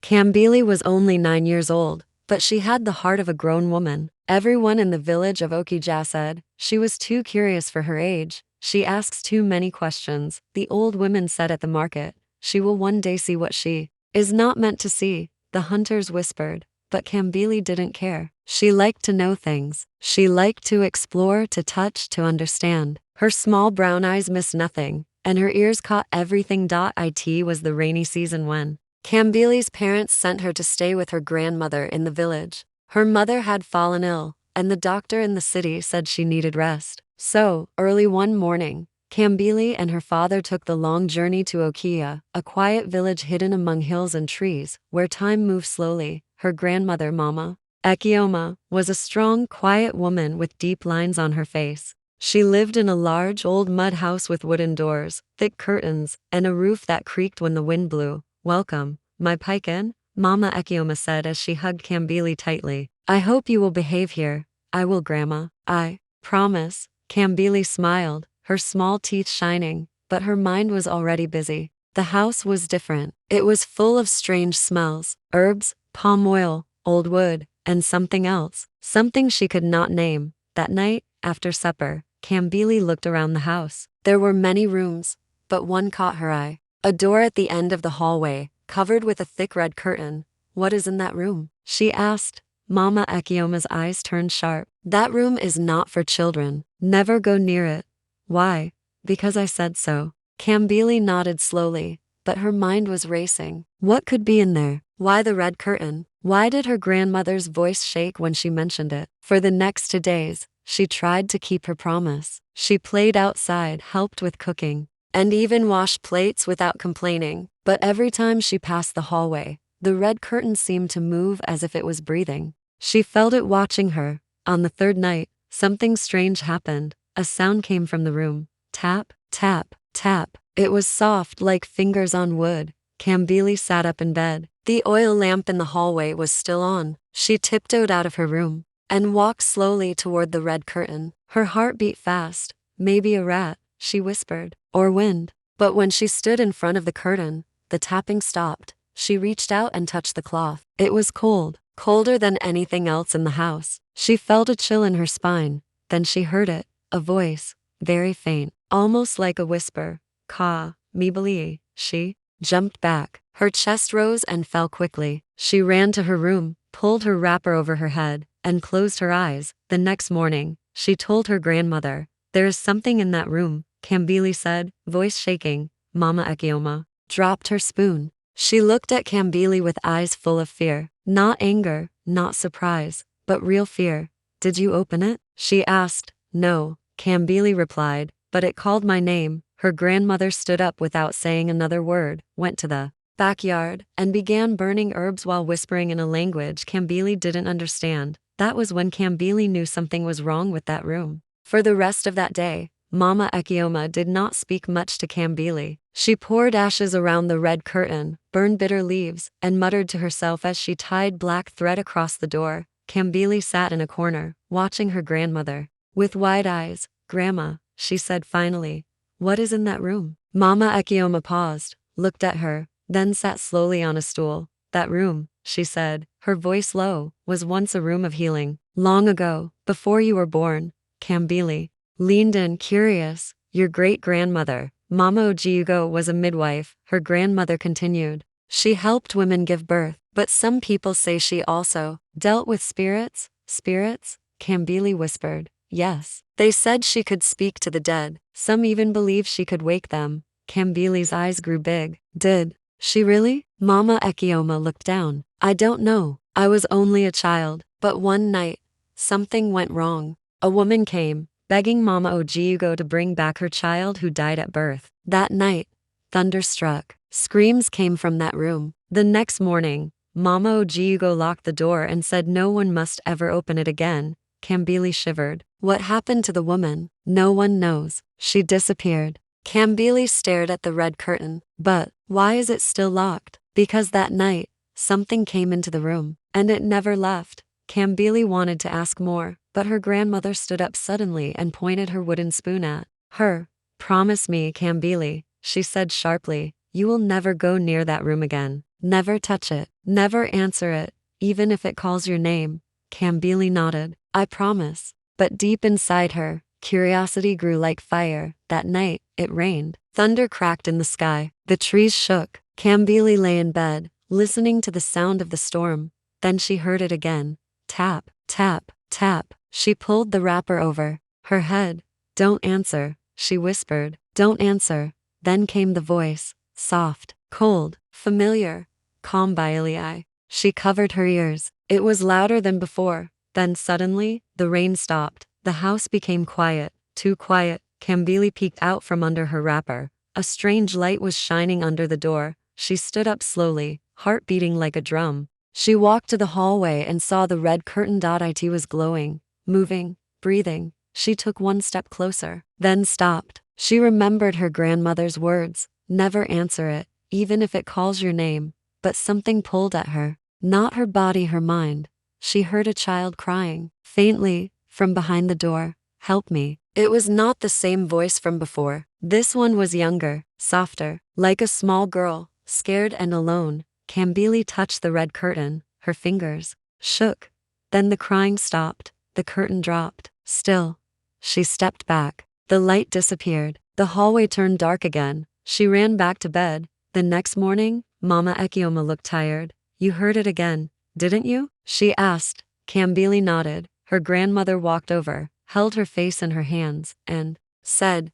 Kambili was only 9 years old, but she had the heart of a grown woman. Everyone in the village of Okija said she was too curious for her age. She asks too many questions. The old women said at the market, she will one day see what she is not meant to see. The hunters whispered, but Kambili didn't care. She liked to know things. She liked to explore, to touch, to understand. Her small brown eyes missed nothing, and her ears caught everything. It was the rainy season when Kambili's parents sent her to stay with her grandmother in the village. Her mother had fallen ill, and the doctor in the city said she needed rest. So, early one morning, Kambili and her father took the long journey to Okiya, a quiet village hidden among hills and trees, where time moved slowly. Her grandmother, Mama Ekioma, was a strong, quiet woman with deep lines on her face. She lived in a large, old mud house with wooden doors, thick curtains, and a roof that creaked when the wind blew. "Welcome, my Piken," Mama Ekioma said as she hugged Kambili tightly. "I hope you will behave here." "I will, Grandma. I promise." Kambili smiled, her small teeth shining, but her mind was already busy. The house was different. It was full of strange smells: herbs, palm oil, old wood, and something else. Something she could not name. That night, after supper, Kambili looked around the house. There were many rooms, but one caught her eye. A door at the end of the hallway, covered with a thick red curtain. "What is in that room?" she asked. Mama Ekioma's eyes turned sharp. "That room is not for children. Never go near it." "Why?" "Because I said so." Kambili nodded slowly, but her mind was racing. What could be in there? Why the red curtain? Why did her grandmother's voice shake when she mentioned it? For the next 2 days, she tried to keep her promise. She played outside, helped with cooking, and even washed plates without complaining. But every time she passed the hallway, the red curtain seemed to move as if it was breathing. She felt it watching her. On the third night, something strange happened. A sound came from the room. Tap, tap, tap. It was soft, like fingers on wood. Kambili sat up in bed. The oil lamp in the hallway was still on. She tiptoed out of her room and walked slowly toward the red curtain. Her heart beat fast. "Maybe a rat," she whispered, "or wind." But when she stood in front of the curtain, the tapping stopped. She reached out and touched the cloth. It was cold, colder than anything else in the house. She felt a chill in her spine. Then she heard it, a voice, very faint, almost like a whisper. "Ka, Mibali." She jumped back. Her chest rose and fell quickly. She ran to her room, pulled her wrapper over her head, and closed her eyes. The next morning, she told her grandmother, "There is something in that room," Kambili said, voice shaking. Mama Ekioma dropped her spoon. She looked at Kambili with eyes full of fear. Not anger, not surprise, but real fear. "Did you open it?" she asked. "No," Kambili replied, "but it called my name." Her grandmother stood up without saying another word, went to the backyard, and began burning herbs while whispering in a language Kambili didn't understand. That was when Kambili knew something was wrong with that room. For the rest of that day, Mama Ekioma did not speak much to Kambili. She poured ashes around the red curtain, burned bitter leaves, and muttered to herself as she tied black thread across the door. Kambili sat in a corner, watching her grandmother. With wide eyes, "Grandma," she said finally, "what is in that room?" Mama Ekioma paused, looked at her, then sat slowly on a stool. "That room," she said, her voice low, "was once a room of healing. Long ago, before you were born." Kambili leaned in, curious. "Your great-grandmother, Mama Ojiugo, was a midwife," her grandmother continued. "She helped women give birth, but some people say she also dealt with spirits." "Spirits?" Kambili whispered. "Yes. They said she could speak to the dead. Some even believe she could wake them." Kambili's eyes grew big. "Did she really?" Mama Ekioma looked down. "I don't know. I was only a child. But one night, something went wrong. A woman came, begging Mama Ojiugo to bring back her child who died at birth. That night, thunder struck. Screams came from that room. The next morning, Mama Ojiugo locked the door and said no one must ever open it again." Kambili shivered. "What happened to the woman?" "No one knows. She disappeared." Kambili stared at the red curtain. "But why is it still locked?" "Because that night, something came into the room, and it never left." Kambili wanted to ask more, but her grandmother stood up suddenly and pointed her wooden spoon at her. "Promise me, Kambili," she said sharply, "you will never go near that room again. Never touch it." Never answer it, even if it calls your name. Kambili nodded. I promise. But deep inside her, curiosity grew like fire. That night, it rained. Thunder cracked in the sky. The trees shook. Kambili lay in bed, listening to the sound of the storm. Then she heard it again. Tap, tap, tap. She pulled the wrapper over her head. Don't answer, she whispered. Don't answer. Then came the voice, soft, cold, familiar. Kambili. She covered her ears. It was louder than before. Then suddenly, the rain stopped. The house became quiet, too quiet. Kambili peeked out from under her wrapper. A strange light was shining under the door. She stood up slowly, heart beating like a drum. She walked to the hallway and saw the red curtain. It was glowing, moving, breathing. She took one step closer, then stopped. She remembered her grandmother's words. Never answer it, even if it calls your name. But something pulled at her. Not her body, her mind. She heard a child crying, faintly, from behind the door. Help me. It was not the same voice from before. This one was younger, softer, like a small girl, scared and alone. Kambili touched the red curtain. Her fingers shook. Then the crying stopped. The curtain dropped. Still. She stepped back. The light disappeared. The hallway turned dark again. She ran back to bed. The next morning, Mama Ekioma looked tired. You heard it again, didn't you? She asked. Kambili nodded. Her grandmother walked over, held her face in her hands, and said,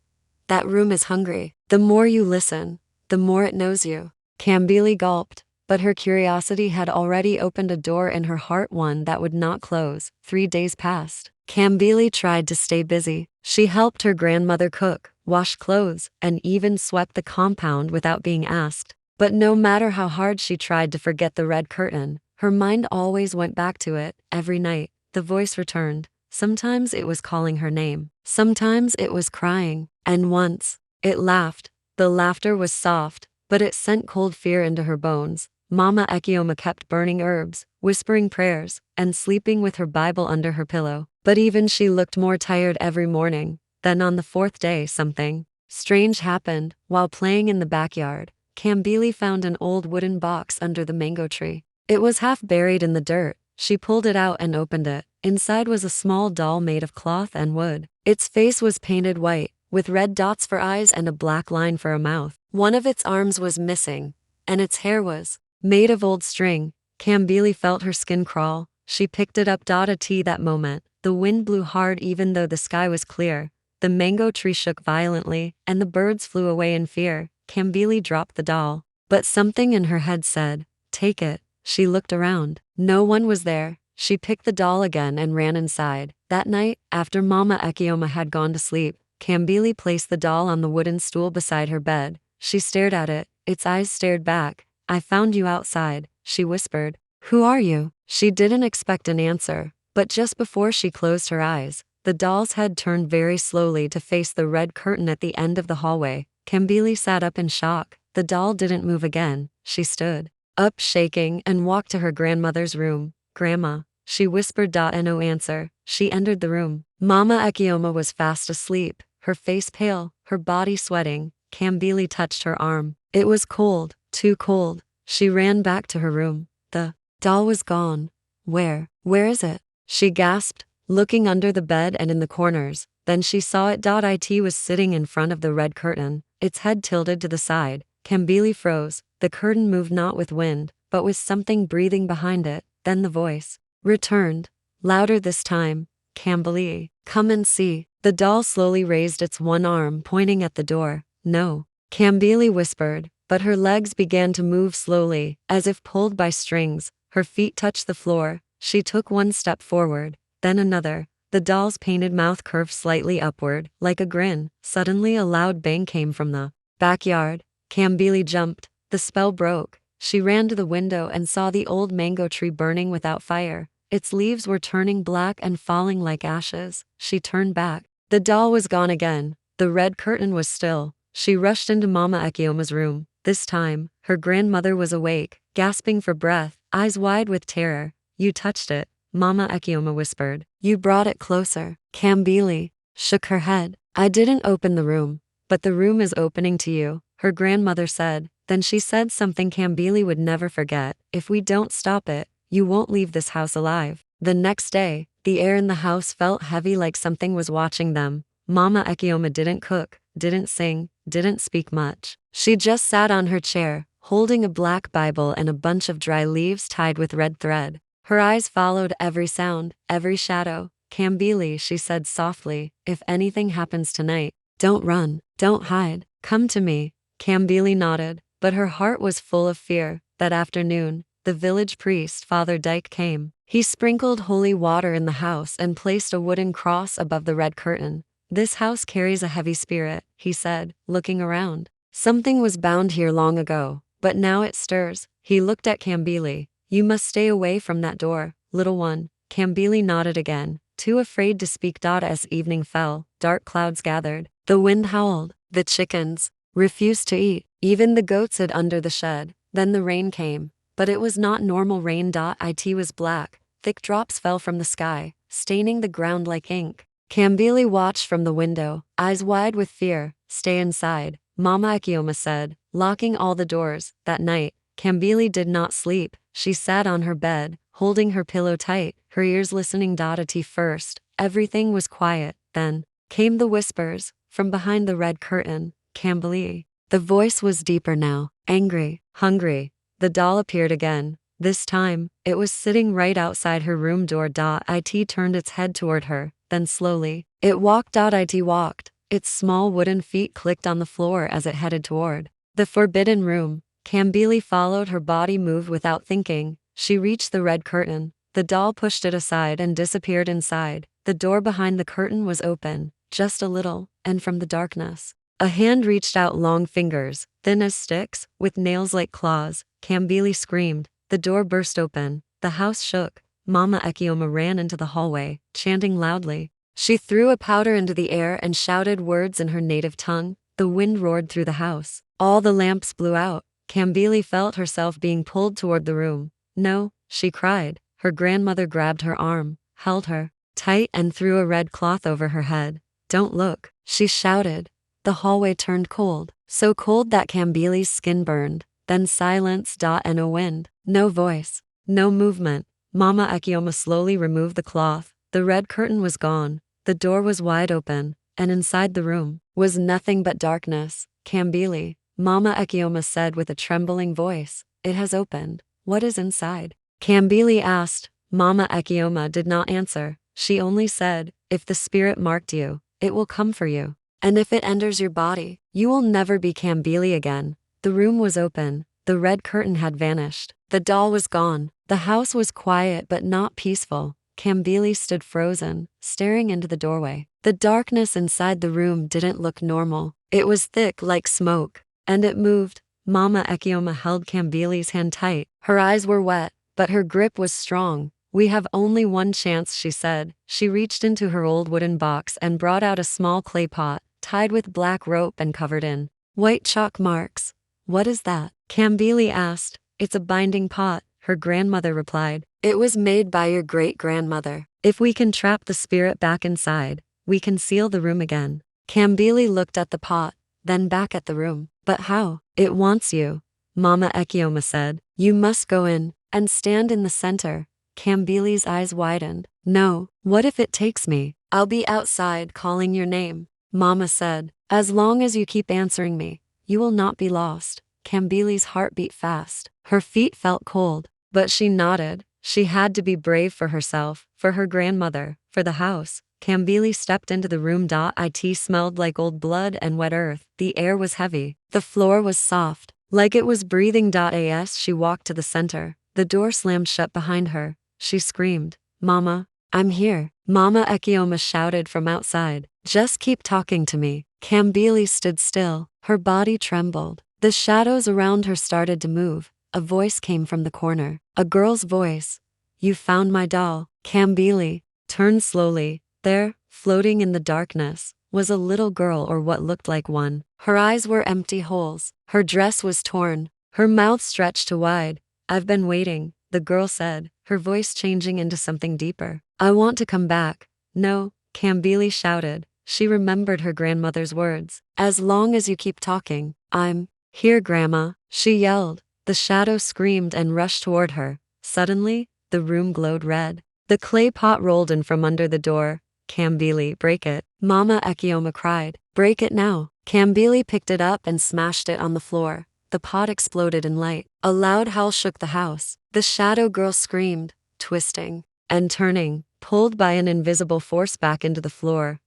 that room is hungry. The more you listen, the more it knows you. Kambili gulped, but her curiosity had already opened a door in her heart, one that would not close. 3 days passed. Kambili tried to stay busy. She helped her grandmother cook, wash clothes, and even swept the compound without being asked. But no matter how hard she tried to forget the red curtain, her mind always went back to it. Every night, the voice returned. Sometimes it was calling her name. Sometimes it was crying. And once, it laughed. The laughter was soft, but it sent cold fear into her bones. Mama Ekioma kept burning herbs, whispering prayers, and sleeping with her Bible under her pillow. But even she looked more tired every morning. Then on the 4th day, something strange happened. While playing in the backyard, Kambili found an old wooden box under the mango tree. It was half buried in the dirt. She pulled it out and opened it. Inside was a small doll made of cloth and wood. Its face was painted white, with red dots for eyes and a black line for a mouth. One of its arms was missing, and its hair was made of old string. Kambili felt her skin crawl. She picked it up. At that moment, the wind blew hard even though the sky was clear. The mango tree shook violently, and the birds flew away in fear. Kambili dropped the doll, but something in her head said, take it. She looked around. No one was there. She picked the doll again and ran inside. That night, after Mama Ekioma had gone to sleep, Kambili placed the doll on the wooden stool beside her bed. She stared at it. Its eyes stared back. I found you outside, she whispered. Who are you? She didn't expect an answer, but just before she closed her eyes, the doll's head turned very slowly to face the red curtain at the end of the hallway. Kambili sat up in shock. The doll didn't move again. She stood up shaking and walked to her grandmother's room. Grandma, she whispered. And no answer. She entered the room. Mama Ekioma was fast asleep, her face pale, her body sweating. Kambili touched her arm. It was cold, too cold. She ran back to her room. The doll was gone. Where is it? She gasped, looking under the bed and in the corners. Then she saw it. It was sitting in front of the red curtain, its head tilted to the side. Kambili froze. The curtain moved not with wind, but with something breathing behind it. Then the voice returned, louder this time. Kambili, come and see. The doll slowly raised its one arm, pointing at the door. No, Kambili whispered, but her legs began to move slowly, as if pulled by strings. Her feet touched the floor. She took one step forward, then another. The doll's painted mouth curved slightly upward, like a grin. Suddenly a loud bang came from the backyard. Kambili jumped. The spell broke. She ran to the window and saw the old mango tree burning without fire. Its leaves were turning black and falling like ashes. She turned back. The doll was gone again. The red curtain was still. She rushed into Mama Ekioma's room. This time, her grandmother was awake, gasping for breath, eyes wide with terror. You touched it, Mama Ekioma whispered. You brought it closer. Kambili shook her head. I didn't open the room, but the room is opening to you, her grandmother said. Then she said something Kambili would never forget. If we don't stop it, you won't leave this house alive. The next day, the air in the house felt heavy like something was watching them. Mama Ekioma didn't cook, didn't sing, didn't speak much. She just sat on her chair, holding a black Bible and a bunch of dry leaves tied with red thread. Her eyes followed every sound, every shadow. Kambili, she said softly, if anything happens tonight, don't run, don't hide, come to me. Kambili nodded, but her heart was full of fear. That afternoon, the village priest, Father Dyke, came. He sprinkled holy water in the house and placed a wooden cross above the red curtain. This house carries a heavy spirit, he said, looking around. Something was bound here long ago, but now it stirs. He looked at Kambili. You must stay away from that door, little one. Kambili nodded again, too afraid to speak. As evening fell, dark clouds gathered. The wind howled. The chickens refused to eat. Even the goats hid under the shed. Then the rain came, but it was not normal rain. It was black. Thick drops fell from the sky, staining the ground like ink. Kambili watched from the window, eyes wide with fear. Stay inside, Mama Ekioma said, locking all the doors. That night, Kambili did not sleep. She sat on her bed, holding her pillow tight, her ears listening. At first, everything was quiet. Then came the whispers from behind the red curtain. Kambili. The voice was deeper now, angry, hungry. The doll appeared again. This time, it was sitting right outside her room door. It turned its head toward her, then slowly, it walked. It walked. Its small wooden feet clicked on the floor as it headed toward the forbidden room. Kambili followed. Her body moved without thinking. She reached the red curtain. The doll pushed it aside and disappeared inside. The door behind the curtain was open, just a little, and from the darkness, a hand reached out, long fingers, thin as sticks, with nails like claws. Kambili screamed. The door burst open. The house shook. Mama Ekioma ran into the hallway, chanting loudly. She threw a powder into the air and shouted words in her native tongue. The wind roared through the house. All the lamps blew out. Kambili felt herself being pulled toward the room. No, she cried. Her grandmother grabbed her arm, held her tight, and threw a red cloth over her head. Don't look, she shouted. The hallway turned cold, so cold that Kambili's skin burned. Then silence. And no wind, no voice, no movement. Mama Ekioma slowly removed the cloth. The red curtain was gone. The door was wide open, and inside the room was nothing but darkness. Kambili, Mama Ekioma said with a trembling voice, it has opened. What is inside? Kambili asked. Mama Ekioma did not answer. She only said, if the spirit marked you, it will come for you. And if it enters your body, you will never be Kambili again. The room was open. The red curtain had vanished. The doll was gone. The house was quiet but not peaceful. Kambili stood frozen, staring into the doorway. The darkness inside the room didn't look normal. It was thick like smoke. And it moved. Mama Ekioma held Kambili's hand tight. Her eyes were wet, but her grip was strong. We have only one chance, she said. She reached into her old wooden box and brought out a small clay pot, tied with black rope and covered in white chalk marks. What is that? Kambili asked. It's a binding pot, her grandmother replied. It was made by your great-grandmother. If we can trap the spirit back inside, we can seal the room again. Kambili looked at the pot, then back at the room. But how? It wants you, Mama Ekioma said. You must go in and stand in the center. Kambili's eyes widened. No, what if it takes me? I'll be outside calling your name, Mama said. As long as you keep answering me, you will not be lost. Kambili's heart beat fast. Her feet felt cold, but she nodded. She had to be brave for herself, for her grandmother, for the house. Kambili stepped into the room. It smelled like old blood and wet earth. The air was heavy. The floor was soft, like it was breathing. As she walked to the center, the door slammed shut behind her. She screamed, Mama, I'm here. Mama Ekioma shouted from outside. Just keep talking to me. Kambili stood still. Her body trembled. The shadows around her started to move. A voice came from the corner. A girl's voice. You found my doll. Kambili turned slowly. There, floating in the darkness, was a little girl, or what looked like one. Her eyes were empty holes. Her dress was torn. Her mouth stretched too wide. I've been waiting, the girl said, her voice changing into something deeper. I want to come back. No, Kambili shouted. She remembered her grandmother's words. As long as you keep talking, I'm here, Grandma. She yelled. The shadow screamed and rushed toward her. Suddenly, the room glowed red. The clay pot rolled in from under the door. Kambili, break it. Mama Ekioma cried. Break it now. Kambili picked it up and smashed it on the floor. The pot exploded in light. A loud howl shook the house. The shadow girl screamed, twisting and turning, pulled by an invisible force back into the floor.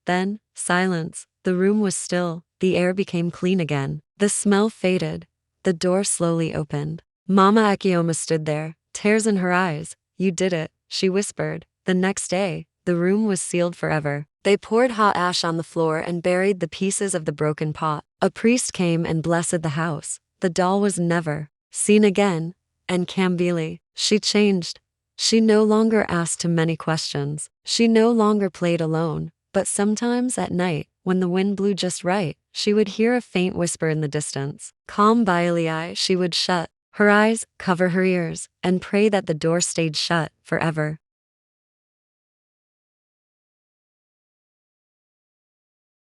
Then, silence. The room was still. The air became clean again. The smell faded. The door slowly opened. Mama Ekioma stood there, tears in her eyes. You did it, she whispered. The next day, the room was sealed forever. They poured hot ash on the floor and buried the pieces of the broken pot. A priest came and blessed the house. The doll was never seen again. And Kambili, she changed. She no longer asked too many questions. She no longer played alone. But sometimes at night, when the wind blew just right, she would hear a faint whisper in the distance. Calm Bailey, she would shut her eyes, cover her ears, and pray that the door stayed shut forever.